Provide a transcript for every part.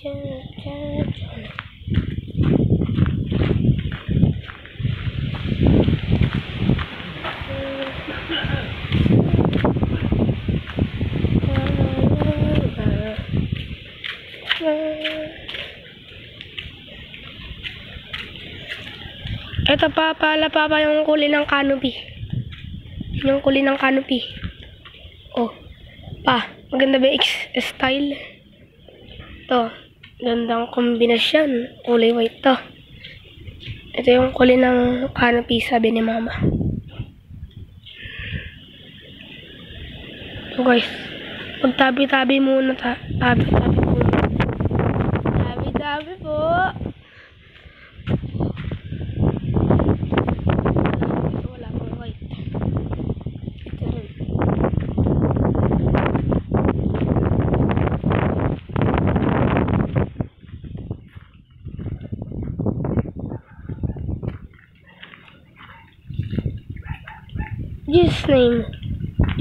Ito pa pala yung kulay ng canopy. Yung kulay ng canopy. Oh. Maganda ba yung style? Ito. Gandang kombinasyon. Kulay white to. Ito yung kulay ng canopy, sabi ni mama. So guys. Magtabi-tabi muna tabi-tabi muna. Tabi-tabi po.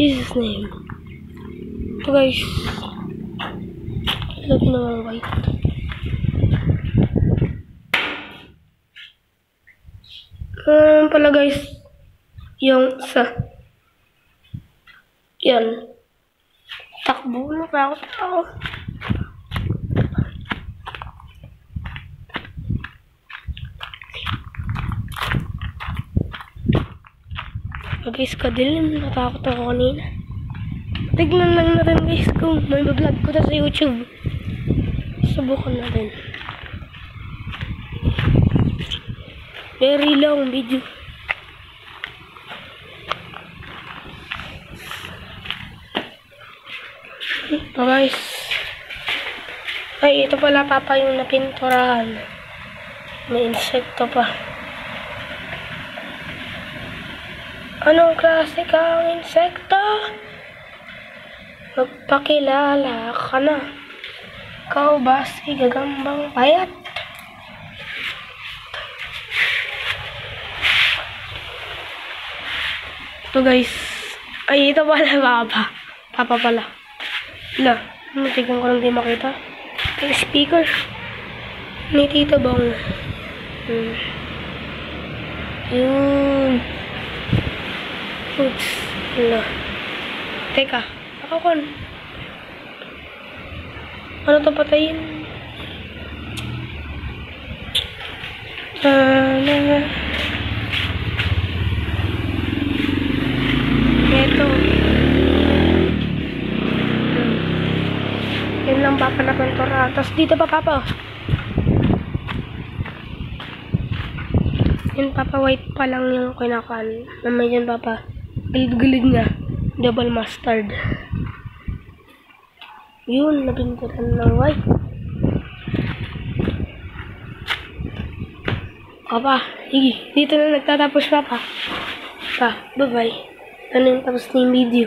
Jesus name. Ito guys. Lagi naman white. Pala guys. Yung sa. Yan. Takbo na pa ako. Guys, kadilim. Natakot ako kanina. Tignan lang natin guys kung may vlog ko na sa YouTube. Subukan natin. Very long video. Ito guys. Ay, ito pala papa yung napinturahan. May insekto pa. Anong klase kang insekto? Magpakilala ka na. Ikaw ba si gagambang payat? Ito guys. Ay, ito pala papa. Papa pala. Wala. Matigang ko lang di makita. Yung speaker. Ni Tita Bong. Yun. Oops. Wala. Teka. Ako ano to patayin? Ito. Yan lang papa na pintura. Tapos dito pa papa. Yan papa white pa lang yung kinakaan. Naman yan papa. Gilid-gilid nga. Double mustard. Yun, nabinturan ng white. Papa, sige. Dito na nagtatapos papa. Bye-bye. Ano yung tapos na yung video.